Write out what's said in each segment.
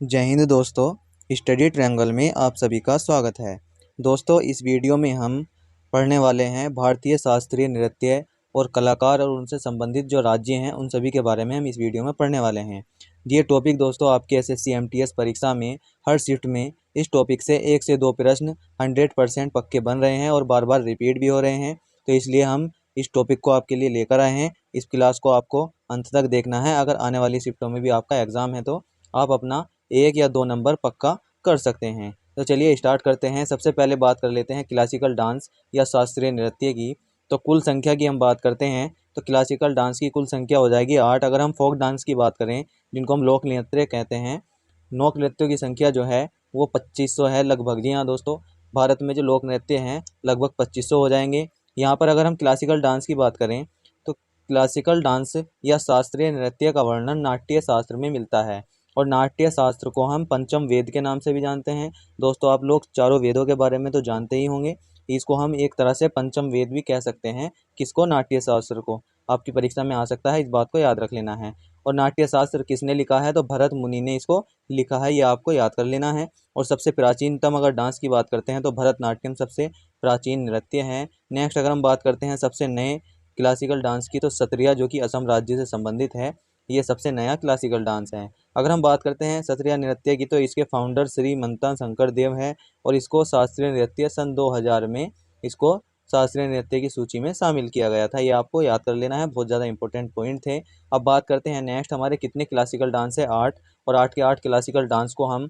जय हिंद दोस्तों, study triangle में आप सभी का स्वागत है। दोस्तों, इस वीडियो में हम पढ़ने वाले हैं भारतीय शास्त्रीय नृत्य और कलाकार और उनसे संबंधित जो राज्य हैं उन सभी के बारे में हम इस वीडियो में पढ़ने वाले हैं। ये टॉपिक दोस्तों आपके एसएससी एमटीएस परीक्षा में हर शिफ्ट में इस टॉपिक से 1 से 2 प्रश्न 100% पक्के बन रहे हैं और बार बार रिपीट भी हो रहे हैं। तो इसलिए हम इस टॉपिक को आपके लिए लेकर आए हैं। इस क्लास को आपको अंत तक देखना है। अगर आने वाली शिफ्टों में भी आपका एग्ज़ाम है तो आप अपना 1 या 2 नंबर पक्का कर सकते हैं। तो चलिए स्टार्ट करते हैं। सबसे पहले बात कर लेते हैं क्लासिकल डांस या शास्त्रीय नृत्य की। तो कुल संख्या की हम बात करते हैं तो क्लासिकल डांस की कुल संख्या हो जाएगी 8। अगर हम फोक डांस की बात करें, जिनको हम लोक नृत्य कहते हैं, लोक नृत्यों की संख्या जो है वो 2500 है लगभग। जी हाँ दोस्तों, भारत में जो लोक नृत्य हैं लगभग 2500 हो जाएंगे। यहाँ पर अगर हम क्लासिकल डांस की बात करें तो क्लासिकल डांस या शास्त्रीय नृत्य का वर्णन नाट्य शास्त्र में मिलता है और नाट्य शास्त्र को हम पंचम वेद के नाम से भी जानते हैं। दोस्तों, आप लोग चारों वेदों के बारे में तो जानते ही होंगे। इसको हम एक तरह से पंचम वेद भी कह सकते हैं। किसको? नाट्य शास्त्र को। आपकी परीक्षा में आ सकता है, इस बात को याद रख लेना है। और नाट्य शास्त्र किसने लिखा है? तो भरत मुनि ने इसको लिखा है, ये आपको याद कर लेना है। और सबसे प्राचीनतम अगर डांस की बात करते हैं तो भरतनाट्यम सबसे प्राचीन नृत्य है। नेक्स्ट अगर हम बात करते हैं सबसे नए क्लासिकल डांस की, तो सत्रिया जो कि असम राज्य से संबंधित है, ये सबसे नया क्लासिकल डांस है। अगर हम बात करते हैं सत्रिया नृत्य की, तो इसके फाउंडर श्री मंता शंकर देव है और इसको शास्त्रीय नृत्य सन 2000 में इसको शास्त्रीय नृत्य की सूची में शामिल किया गया था। ये आपको याद कर लेना है, बहुत ज़्यादा इंपॉर्टेंट पॉइंट थे। अब बात करते हैं नेक्स्ट हमारे कितने क्लासिकल डांस है? 8। और 8 के 8 क्लासिकल डांस को हम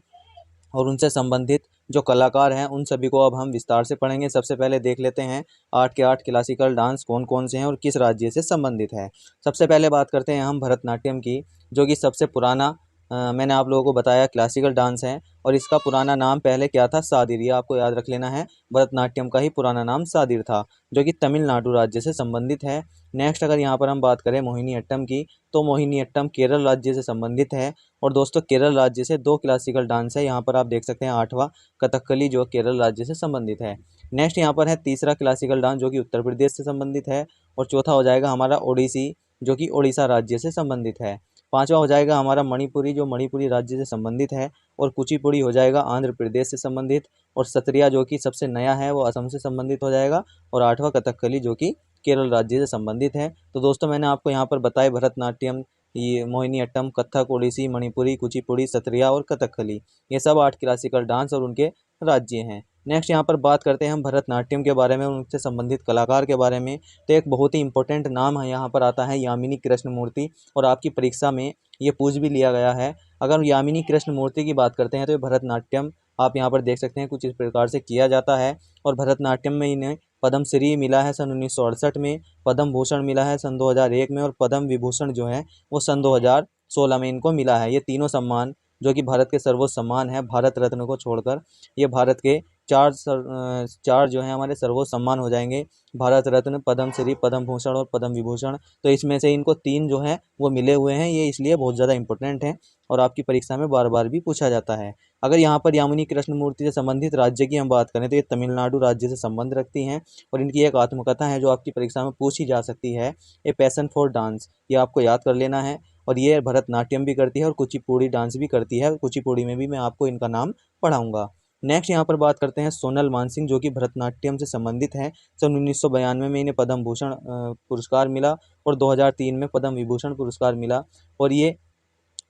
और उनसे संबंधित जो कलाकार हैं उन सभी को अब हम विस्तार से पढ़ेंगे। सबसे पहले देख लेते हैं 8 के 8 क्लासिकल डांस कौन कौन से हैं और किस राज्य से संबंधित है। सबसे पहले बात करते हैं हम भरतनाट्यम की, जो कि सबसे पुराना मैंने आप लोगों को बताया क्लासिकल डांस है और इसका पुराना नाम पहले क्या था? सादिर। ये आपको याद रख लेना है, भरतनाट्यम का ही पुराना नाम सादिर था, जो कि तमिलनाडु राज्य से संबंधित है। नेक्स्ट अगर यहाँ पर हम बात करें मोहिनीअट्टम की, तो मोहिनीअट्टम केरल राज्य से संबंधित है। और दोस्तों, केरल राज्य से 2 क्लासिकल डांस है, यहाँ पर आप देख सकते हैं 8वां कथकली जो केरल राज्य से संबंधित है। नेक्स्ट यहाँ पर है तीसरा क्लासिकल डांस जो कि उत्तर प्रदेश से संबंधित है। और चौथा हो जाएगा हमारा ओडिसी, जो कि उड़ीसा राज्य से संबंधित है। पांचवा हो जाएगा हमारा मणिपुरी, जो मणिपुरी राज्य से संबंधित है। और कुचिपुड़ी हो जाएगा आंध्र प्रदेश से संबंधित। और सत्रिया जो कि सबसे नया है वो असम से संबंधित हो जाएगा। और 8वां कथकली जो कि केरल राज्य से संबंधित है। तो दोस्तों, मैंने आपको यहाँ पर बताया भरतनाट्यम, ये मोहिनीअट्टम, कथक, ओडिसी, मणिपुरी, कुचिपुड़ी, सत्रिया और कथकली, ये सब 8 क्लासिकल डांस और उनके राज्य हैं। नेक्स्ट यहाँ पर बात करते हैं हम भरतनाट्यम के बारे में, उनसे संबंधित कलाकार के बारे में। तो एक बहुत ही इंपॉर्टेंट नाम है यहाँ पर आता है यामिनी कृष्णमूर्ति, और आपकी परीक्षा में ये पूछ भी लिया गया है। अगर यामिनी कृष्णमूर्ति की बात करते हैं तो ये भरतनाट्यम आप यहाँ पर देख सकते हैं कुछ इस प्रकार से किया जाता है। और भरतनाट्यम में इन्हें पद्मश्री मिला है सन 1968 में, पद्म भूषण मिला है सन 2001 में और पद्म विभूषण जो है वो सन 2016 में इनको मिला है। ये तीनों सम्मान जो कि भारत के सर्वोच्च सम्मान है, भारत रत्न को छोड़कर ये भारत के चार जो है हमारे सर्वोच्च सम्मान हो जाएंगे, भारत रत्न, पद्मश्री, पद्म भूषण और पद्म विभूषण। तो इसमें से इनको 3 जो है वो मिले हुए हैं, ये इसलिए बहुत ज़्यादा इंपॉर्टेंट है और आपकी परीक्षा में बार बार भी पूछा जाता है। अगर यहाँ पर यामिनी कृष्णमूर्ति से संबंधित राज्य की हम बात करें तो ये तमिलनाडु राज्य से संबंध रखती हैं और इनकी एक आत्मकथा है जो आपकी परीक्षा में पूछी जा सकती है, ए पैशन फॉर डांस। ये आपको याद कर लेना है। और ये भरतनाट्यम भी करती है और कुचिपुड़ी डांस भी करती है। कुचिपुड़ी में भी मैं आपको इनका नाम पढ़ाऊंगा। नेक्स्ट यहाँ पर बात करते हैं सोनल मानसिंह, जो कि भरतनाट्यम से संबंधित हैं। सन 1992 में इन्हें पद्म भूषण पुरस्कार मिला और 2003 में पद्म विभूषण पुरस्कार मिला। और ये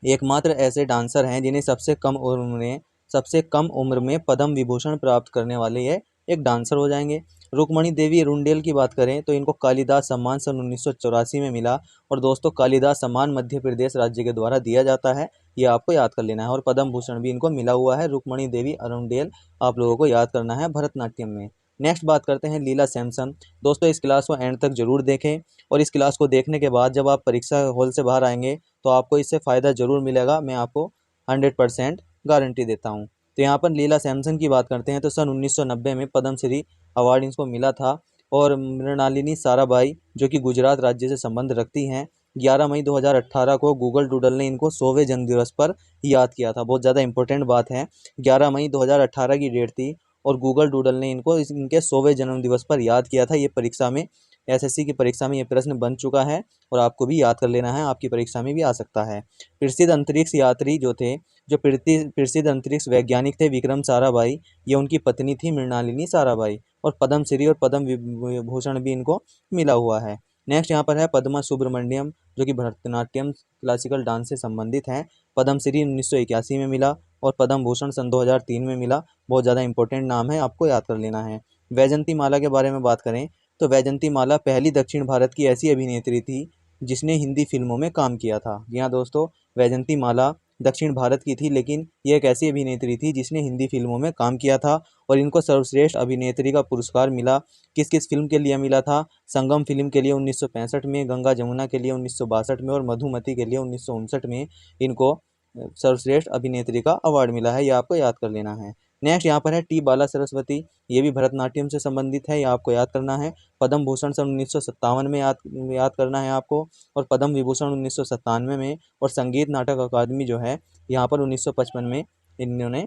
एकमात्र ऐसे डांसर हैं जिन्हें सबसे कम उम्र में पद्म विभूषण प्राप्त करने वाले ये एक डांसर हो जाएंगे। रुक्मणी देवी रुंडेल की बात करें तो इनको कालिदास सम्मान सन 1984 में मिला। और दोस्तों, कालिदास सम्मान मध्य प्रदेश राज्य के द्वारा दिया जाता है, ये आपको याद कर लेना है। और पद्म भूषण भी इनको मिला हुआ है, रुक्मणी देवी अरुंडेल आप लोगों को याद करना है भरतनाट्यम में। नेक्स्ट बात करते हैं लीला सैमसन। दोस्तों, इस क्लास को एंड तक जरूर देखें और इस क्लास को देखने के बाद जब आप परीक्षा हॉल से बाहर आएंगे तो आपको इससे फ़ायदा जरूर मिलेगा, मैं आपको 100% गारंटी देता हूँ। तो यहाँ पर लीला सैमसन की बात करते हैं तो सन 1990 में पद्मश्री अवार्ड इनको मिला था। और मृणालिनी साराभाई जो कि गुजरात राज्य से संबंध रखती हैं, 11 मई 2018 को गूगल डूडल ने इनको 100वें जन्मदिवस पर याद किया था। बहुत ज़्यादा इंपॉर्टेंट बात है, 11 मई 2018 की डेट थी और गूगल डूडल ने इनको इनके 100वें जन्मदिवस पर याद किया था। ये परीक्षा में एसएससी की परीक्षा में ये प्रश्न बन चुका है और आपको भी याद कर लेना है, आपकी परीक्षा में भी आ सकता है। प्रसिद्ध अंतरिक्ष यात्री जो थे, जो प्रसिद्ध अंतरिक्ष वैज्ञानिक थे विक्रम साराभाई, ये उनकी पत्नी थी मृणालिनी साराभाई, और पद्मश्री और पद्म विभूषण भी इनको मिला हुआ है। नेक्स्ट यहाँ पर है पद्मा सुब्रमण्यम, जो कि भरतनाट्यम क्लासिकल डांस से संबंधित हैं। पद्मश्री 1981 में मिला और पद्म भूषण सन 2003 में मिला। बहुत ज़्यादा इंपॉर्टेंट नाम है, आपको याद कर लेना है। वैजंती माला के बारे में बात करें तो वैजंती माला पहली दक्षिण भारत की ऐसी अभिनेत्री थी जिसने हिंदी फिल्मों में काम किया था। जी हाँ दोस्तों, वैजंती माला दक्षिण भारत की थी, लेकिन ये एक ऐसी अभिनेत्री थी जिसने हिंदी फिल्मों में काम किया था और इनको सर्वश्रेष्ठ अभिनेत्री का पुरस्कार मिला। किस किस फिल्म के लिए मिला था? संगम फिल्म के लिए 1965 में, गंगा जमुना के लिए 1962 में और मधुमती के लिए 1959 में इनको सर्वश्रेष्ठ अभिनेत्री का अवार्ड मिला है। ये आपको याद कर लेना है। नेक्स्ट यहाँ पर है टी बाला सरस्वती, ये भी भरतनाट्यम से संबंधित है, ये आपको याद करना है। पद्म भूषण सन 1957 में याद करना है आपको, और पद्म विभूषण 1997 में, और संगीत नाटक अकादमी जो है यहाँ पर 1955 में इन्होंने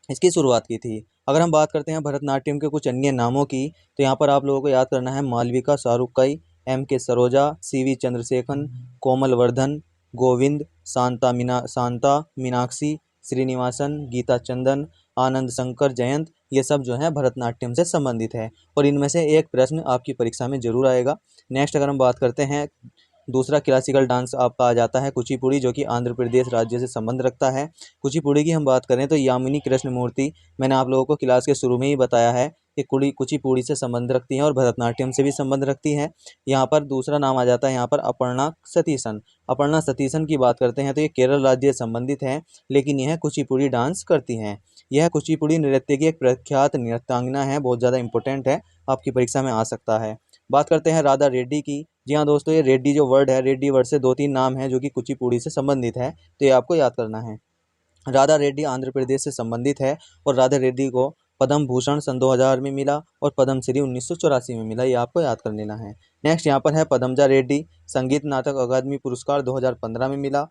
इसकी शुरुआत की थी। अगर हम बात करते हैं भरतनाट्यम के कुछ अन्य नामों की, तो यहाँ पर आप लोगों को याद करना है मालविका सारुक्कई, एम.के. सरोजा, सी.वी. चंद्रसेखन, कोमल वर्धन, गोविंद, शांता मीनाक्षी, श्रीनिवासन, गीता चंदन, आनंद शंकर जयंत, ये सब जो है भरतनाट्यम से संबंधित है और इनमें से एक प्रश्न आपकी परीक्षा में जरूर आएगा। नेक्स्ट अगर हम बात करते हैं, दूसरा क्लासिकल डांस आपका आ जाता है कुचिपुड़ी, जो कि आंध्र प्रदेश राज्य से संबंध रखता है। कुचिपुड़ी की हम बात करें तो यामिनी कृष्णमूर्ति, मैंने आप लोगों को क्लास के शुरू में ही बताया है कि कुचिपुड़ी से संबंध रखती हैं और भरतनाट्यम से भी संबंध रखती हैं। यहाँ पर दूसरा नाम आ जाता है यहाँ पर अपर्णा सतीशन। अपर्णा सतीशन की बात करते हैं तो ये केरल राज्य से संबंधित हैं, लेकिन यह कुचिपुड़ी डांस करती हैं। यह कुचिपुड़ी नृत्य की एक प्रख्यात नृत्यांगना है, बहुत ज़्यादा इंपॉर्टेंट है, आपकी परीक्षा में आ सकता है। बात करते हैं राधा रेड्डी की। जी हाँ दोस्तों, ये रेड्डी जो वर्ड है, रेड्डी वर्ड से 2-3 नाम है जो कि कुचिपुड़ी से संबंधित है, तो ये आपको याद करना है। राधा रेड्डी आंध्र प्रदेश से संबंधित है और राधा रेड्डी को पद्म भूषण सन 2000 में मिला और पद्मश्री 1984 में मिला, ये आपको याद कर लेना है। नेक्स्ट यहाँ पर है पद्मजा रेड्डी, संगीत नाटक अकादमी पुरस्कार 2015 में मिला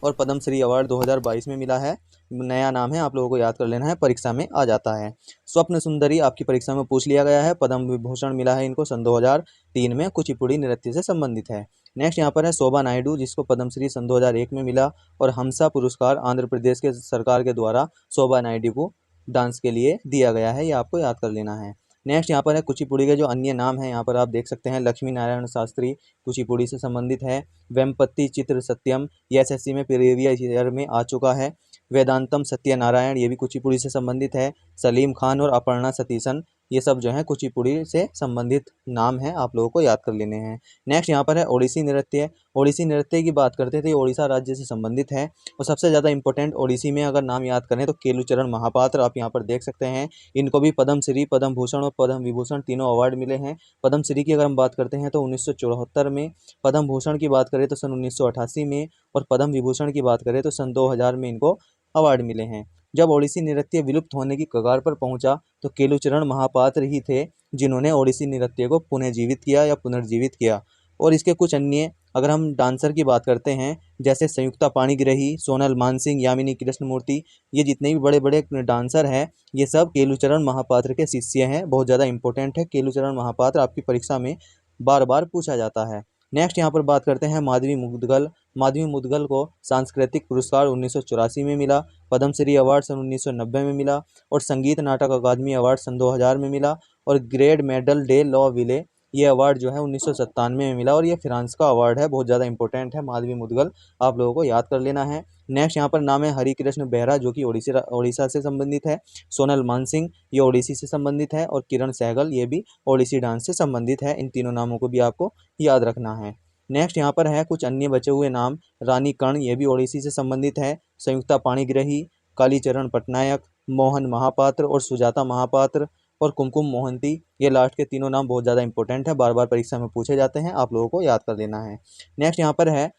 और पद्मश्री अवार्ड 2022 में मिला है। नया नाम है, आप लोगों को याद कर लेना है, परीक्षा में आ जाता है। स्वप्न सुंदरी आपकी परीक्षा में पूछ लिया गया है, पद्म विभूषण मिला है इनको सन 2003 में, कुचिपुड़ी नृत्य से संबंधित है। नेक्स्ट यहाँ पर है शोभा नायडू, जिसको पद्मश्री सन 2001 में मिला और हमसा पुरस्कार आंध्र प्रदेश के सरकार के द्वारा शोभा नायडू को डांस के लिए दिया गया है, ये आपको याद कर लेना है। नेक्स्ट यहाँ पर है कुचिपुड़ी के जो अन्य नाम हैं, यहाँ पर आप देख सकते हैं लक्ष्मी नारायण शास्त्री कुचिपुड़ी से संबंधित है। वेम्पति चित्र सत्यम, ये एसएससी में प्रीवियस ईयर में आ चुका है। वेदांतम सत्यनारायण, ये भी कुचिपुड़ी से संबंधित है। सलीम खान और अपर्णा सतीशन, ये सब जो है कुचिपुड़ी से संबंधित नाम हैं, आप लोगों को याद कर लेने हैं। नेक्स्ट यहाँ पर है ओडिसी नृत्य। ओडिसी नृत्य की बात करते थे, ओडिशा राज्य से संबंधित है और सबसे ज़्यादा इंपॉर्टेंट ओडिसी में अगर नाम याद करें तो केलुचरण महापात्र आप यहाँ पर देख सकते हैं। इनको भी पद्मश्री, पद्म भूषण और पद्म विभूषण तीनों अवार्ड मिले हैं। पद्मश्री की अगर हम बात करते हैं तो 1974 में, पद्म भूषण की बात करें तो सन 1988 में और पद्म विभूषण की बात करें तो सन 2000 में इनको अवार्ड मिले हैं। जब ओडिसी नृत्य विलुप्त होने की कगार पर पहुंचा तो केलुचरण महापात्र ही थे जिन्होंने ओडिसी नृत्य को पुनर्जीवित किया या पुनर्जीवित किया। और इसके कुछ अन्य अगर हम डांसर की बात करते हैं, जैसे संयुक्ता पाणिग्रही, सोनल मानसिंह, यामिनी कृष्णमूर्ति, ये जितने भी बड़े बड़े डांसर हैं, ये सब केलुचरण महापात्र के शिष्य हैं। बहुत ज़्यादा इंपॉर्टेंट है, केलुचरण महापात्र आपकी परीक्षा में बार बार पूछा जाता है। नेक्स्ट यहाँ पर बात करते हैं माधवी मुद्गल। माधवी मुद्गल को सांस्कृतिक पुरस्कार 1984 में मिला, पद्मश्री अवार्ड सन 1990 में मिला और संगीत नाटक अकादमी अवार्ड सन 2000 में मिला और ग्रेड मेडल डे लॉ विले, ये अवार्ड जो है 1997 में मिला और ये फ्रांस का अवार्ड है। बहुत ज़्यादा इंपॉर्टेंट है माधवी मुद्गल, आप लोगों को याद कर लेना है। नेक्स्ट यहाँ पर नाम है हरिकृष्ण बेहरा, जो कि ओडिशा से संबंधित है। सोनल मानसिंह, ये ओडिसी से संबंधित है और किरण सहगल, ये भी ओडिसी डांस से संबंधित है। इन तीनों नामों को भी आपको याद रखना है। नेक्स्ट यहाँ पर है कुछ अन्य बचे हुए नाम। रानी कर्ण, ये भी ओडिसी से संबंधित है। संयुक्ता पाणिग्रही, कालीचरण पटनायक, मोहन महापात्र और सुजाता महापात्र और कुमकुम मोहंती, ये लास्ट के तीनों नाम बहुत ज़्यादा इंपॉर्टेंट है, बार बार परीक्षा में पूछे जाते हैं, आप लोगों को याद कर लेना है। नेक्स्ट यहाँ पर है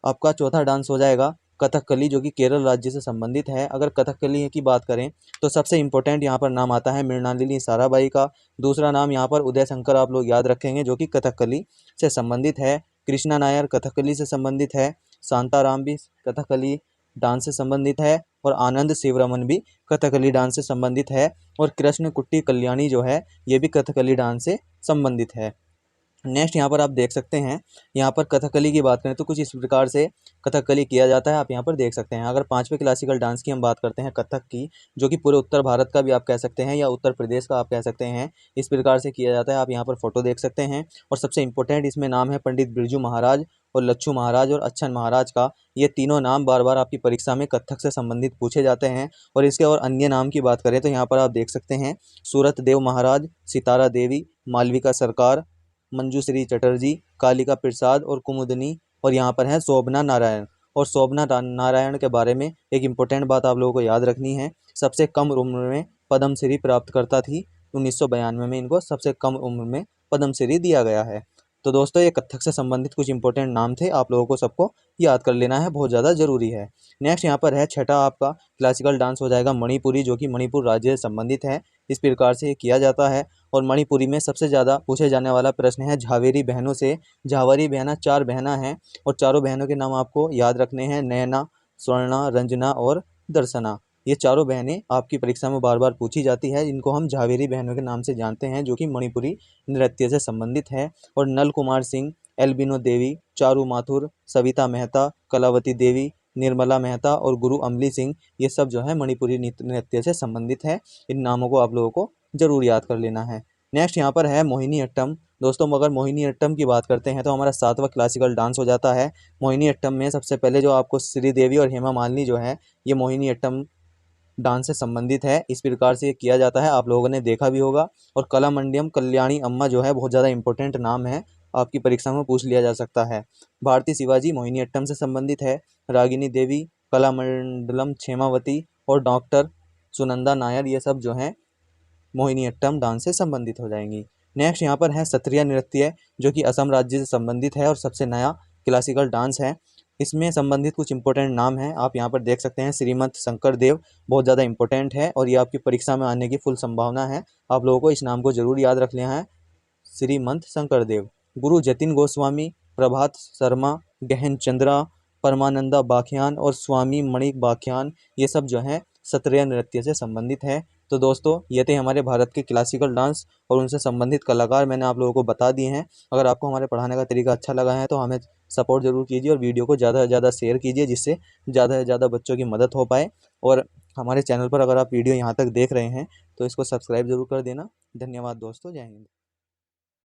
आपका चौथा डांस हो जाएगा कथकली, जो कि केरल राज्य से संबंधित है। अगर कथकली की बात करें तो सबसे इंपॉर्टेंट यहाँ पर नाम आता है मृणालिनी साराभाई का। दूसरा नाम यहाँ पर उदय शंकर आप लोग याद रखेंगे, जो कि कथकली से संबंधित है। कृष्णा नायर कथकली से संबंधित है। शांताराम भी कथकली डांस से संबंधित है और आनंद शिवरमन भी कथकली डांस से संबंधित है और कृष्ण कुट्टी कल्याणी जो है ये भी कथकली डांस से संबंधित है। नेक्स्ट यहाँ पर आप देख सकते हैं, यहाँ पर कथकली की बात करें तो कुछ इस प्रकार से कथकली किया जाता है, आप यहाँ पर देख सकते हैं। अगर पांचवें क्लासिकल डांस की हम बात करते हैं कथक की, जो कि पूरे उत्तर भारत का भी आप कह सकते हैं या उत्तर प्रदेश का आप कह सकते हैं, इस प्रकार से किया जाता है। आप यहाँ पर फोटो देख सकते हैं और सबसे इंपॉर्टेंट इसमें नाम है पंडित बिरजू महाराज और लच्छू महाराज और अच्छन महाराज का। ये तीनों नाम बार बार आपकी परीक्षा में कथक से संबंधित पूछे जाते हैं। और इसके और अन्य नाम की बात करें तो यहाँ पर आप देख सकते हैं सूरत देव महाराज, सितारा देवी, मालविका सरकार, मंजूश्री चटर्जी, कालिका प्रसाद और कुमुदनी, और यहाँ पर है शोभना नारायण। और शोभना नारायण के बारे में एक इम्पोर्टेंट बात आप लोगों को याद रखनी है, सबसे कम उम्र में पद्मश्री प्राप्त करता थी। 1992 में इनको सबसे कम उम्र में पद्मश्री दिया गया है। तो दोस्तों ये कथक से संबंधित कुछ इंपॉर्टेंट नाम थे, आप लोगों को सबको याद कर लेना है, बहुत ज़्यादा जरूरी है। नेक्स्ट यहाँ पर है छठा आपका क्लासिकल डांस हो जाएगा मणिपुरी, जो कि मणिपुर राज्य से संबंधित है। इस प्रकार से ये किया जाता है। और मणिपुरी में सबसे ज़्यादा पूछे जाने वाला प्रश्न है झावेरी बहनों से। झावेरी बहना 4 बहना हैं और चारों बहनों के नाम आपको याद रखने हैं, नयना, स्वर्णा, रंजना और दर्शना। ये चारों बहनें आपकी परीक्षा में बार बार पूछी जाती है, इनको हम झावेरी बहनों के नाम से जानते हैं, जो कि मणिपुरी नृत्य से संबंधित है। और नल कुमार सिंह, एल्बिनो देवी, चारू माथुर, सविता मेहता, कलावती देवी, निर्मला मेहता और गुरु अमली सिंह, ये सब जो है मणिपुरी नृत्य से संबंधित है। इन नामों को आप लोगों को जरूर याद कर लेना है। नेक्स्ट यहाँ पर है मोहिनी अट्टम। दोस्तों अगर मोहिनी अट्टम की बात करते हैं तो हमारा 7वां क्लासिकल डांस हो जाता है। मोहिनी अट्टम में सबसे पहले जो आपको श्रीदेवी और हेमा मालिनी जो है, ये मोहिनी अट्टम डांस से संबंधित है। इस प्रकार से ये किया जाता है, आप लोगों ने देखा भी होगा। और कलामंडलम कल्याणी अम्मा जो है बहुत ज़्यादा इंपॉर्टेंट नाम है, आपकी परीक्षा में पूछ लिया जा सकता है। भारती शिवाजी मोहिनी अट्टम से संबंधित है। रागिनी देवी, कलामंडलम क्षेमावती और डॉक्टर सुनंदा नायर, ये सब जो हैं मोहिनीअट्टम डांस से संबंधित हो जाएंगी। नेक्स्ट यहाँ पर है सत्रिया नृत्य, जो कि असम राज्य से संबंधित है और सबसे नया क्लासिकल डांस है। इसमें संबंधित कुछ इंपॉर्टेंट नाम हैं, आप यहाँ पर देख सकते हैं। श्रीमंत शंकर देव बहुत ज़्यादा इंपॉर्टेंट है और ये आपकी परीक्षा में आने की फुल संभावना है, आप लोगों को इस नाम को जरूर याद रख लेना है, श्रीमंत शंकर देव। गुरु जतिन गोस्वामी, प्रभात शर्मा, गहन चंद्रा, परमानंदा बाखियान और स्वामी मणिक बाखियान, ये सब जो हैं सत्रिया नृत्य से संबंधित है। तो दोस्तों ये थे हमारे भारत के क्लासिकल डांस और उनसे संबंधित कलाकार, मैंने आप लोगों को बता दिए हैं। अगर आपको हमारे पढ़ाने का तरीका अच्छा लगा है तो हमें सपोर्ट जरूर कीजिए और वीडियो को ज़्यादा से ज़्यादा शेयर कीजिए, जिससे ज़्यादा से ज़्यादा बच्चों की मदद हो पाए। और हमारे चैनल पर अगर आप वीडियो यहाँ तक देख रहे हैं तो इसको सब्सक्राइब जरूर कर देना। धन्यवाद दोस्तों, जय हिंद।